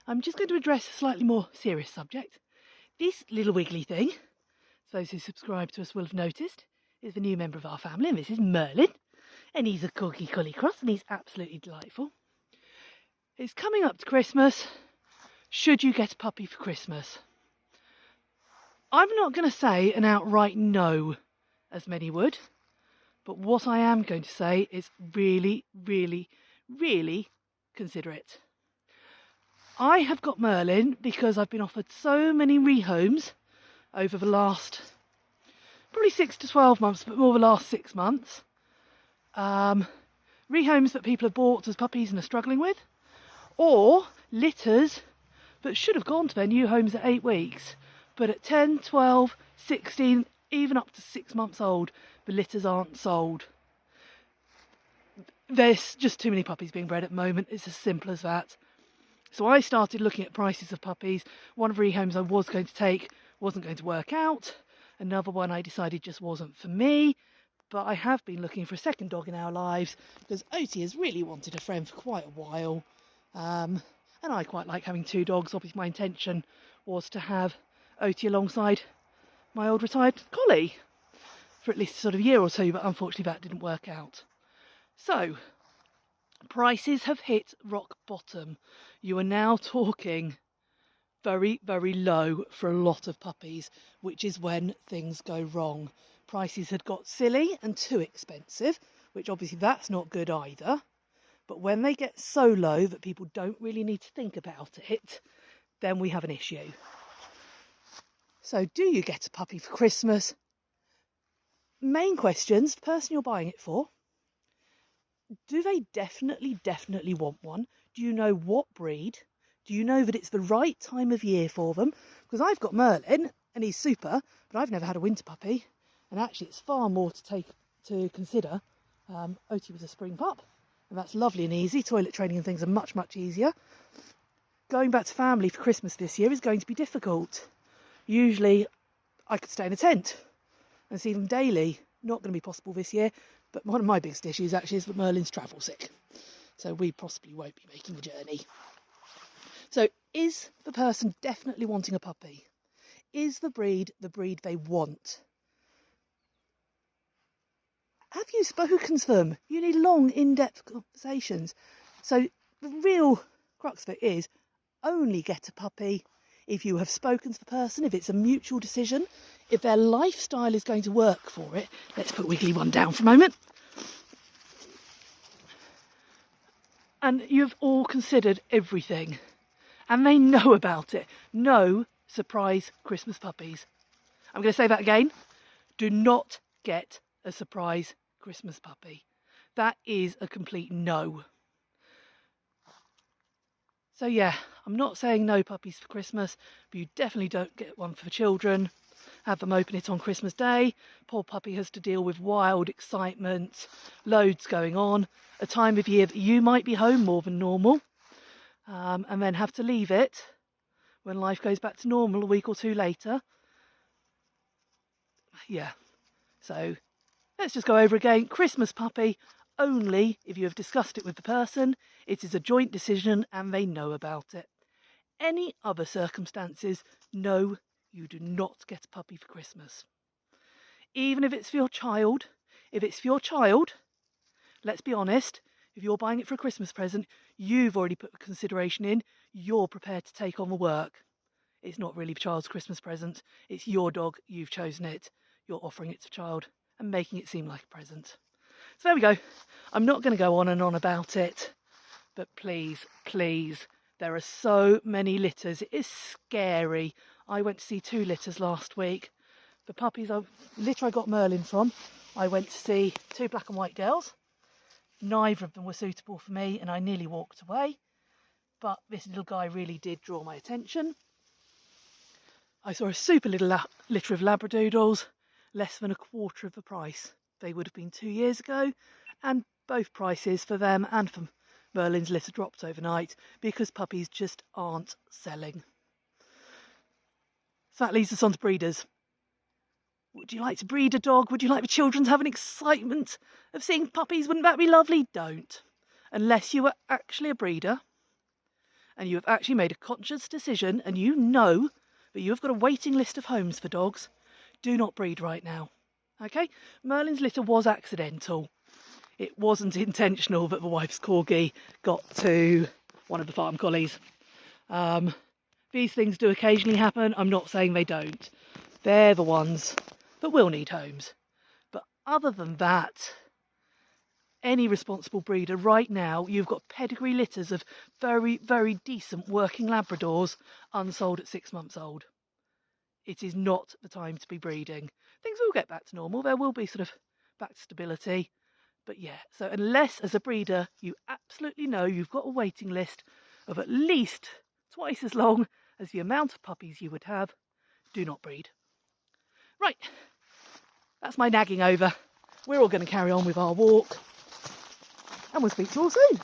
I'm just going to address a slightly more serious subject. This little wiggly thing, those who subscribe to us will have noticed, is the new member of our family, and this is Merlin. And he's a corgi collie cross, and he's absolutely delightful. It's coming up to Christmas. Should you get a puppy for Christmas? I'm not going to say an outright no, as many would, but what I am going to say is really, really, really consider it. I have got Merlin because I've been offered so many rehomes over the last probably 6 to 12 months, but more the last 6 months. Rehomes that people have bought as puppies and are struggling with, or litters that should have gone to their new homes at 8 weeks, but at 10, 12, 16, even up to 6 months old, the litters aren't sold. There's just too many puppies being bred at the moment. It's as simple as that. So I started looking at prices of puppies. One of the rehomes I was going to take wasn't going to work out. Another one I decided just wasn't for me. But I have been looking for a second dog in our lives because Otie has really wanted a friend for quite a while. And I quite like having 2 dogs. Obviously my intention was to have Otie alongside my old retired collie for at least sort of a year or two, but unfortunately that didn't work out. So prices have hit rock bottom. You are now talking very, very low for a lot of puppies, which is when things go wrong. Prices had got silly and too expensive, which obviously that's not good either. But when they get so low that people don't really need to think about it, then we have an issue. So do you get a puppy for Christmas? Main questions, the person you're buying it for. Do they definitely want one? Do you know what breed? Do you know that it's the right time of year for them? Because I've got Merlin and he's super, but I've never had a winter puppy. And actually it's far more to consider. Otie was a spring pup, and that's lovely and easy. Toilet training and things are much, much easier. Going back to family for Christmas this year is going to be difficult. Usually I could stay in a tent and see them daily. Not going to be possible this year. But one of my biggest issues actually is that Merlin's travel sick. So we possibly won't be making the journey. So is the person definitely wanting a puppy? Is the breed they want? Have you spoken to them? You need long, in-depth conversations. So the real crux of it is only get a puppy if you have spoken to the person, if it's a mutual decision, if their lifestyle is going to work for it. Let's put Wiggly one down for a moment. And you've all considered everything. And they know about it. No surprise Christmas puppies. I'm going to say that again. Do not get a surprise Christmas puppy. That is a complete no. So yeah, I'm not saying no puppies for Christmas, but you definitely don't get one for children. Have them open it on Christmas Day. Poor puppy has to deal with wild excitement, loads going on, a time of year that you might be home more than normal, and then have to leave it when life goes back to normal a week or 2 later. Yeah, so let's just go over again. Christmas puppy, only if you have discussed it with the person, it is a joint decision and they know about it. Any other circumstances, no, you do not get a puppy for Christmas. Even if it's for your child, let's be honest, if you're buying it for a Christmas present, you've already put the consideration in, you're prepared to take on the work. It's not really the child's Christmas present, it's your dog, you've chosen it, you're offering it to the child and making it seem like a present. So there we go. I'm not going to go on and on about it, but please, there are so many litters. It is scary. I went to see 2 litters last week. The litter I got Merlin from, I went to see 2 black and white girls. Neither of them were suitable for me and I nearly walked away. But this little guy really did draw my attention. I saw a super little litter of Labradoodles, less than a quarter of the price they would have been 2 years ago, and both prices for them and for Merlin's litter dropped overnight because puppies just aren't selling. So that leads us on to breeders. Would you like to breed a dog? Would you like the children to have an excitement of seeing puppies? Wouldn't that be lovely? Don't. Unless you are actually a breeder and you have actually made a conscious decision and you know that you have got a waiting list of homes for dogs, do not breed right now. Okay? Merlin's litter was accidental. It wasn't intentional that the wife's corgi got to one of the farm collies. These things do occasionally happen. I'm not saying they don't. They're the ones that will need homes. But other than that, any responsible breeder right now, you've got pedigree litters of very, very decent working Labradors unsold at 6 months old. It is not the time to be breeding. Things will get back to normal. There will be sort of back to stability. But yeah, so unless as a breeder you absolutely know you've got a waiting list of at least twice as long as the amount of puppies you would have, do not breed. Right, that's my nagging over. We're all going to carry on with our walk, and we'll speak to you all soon.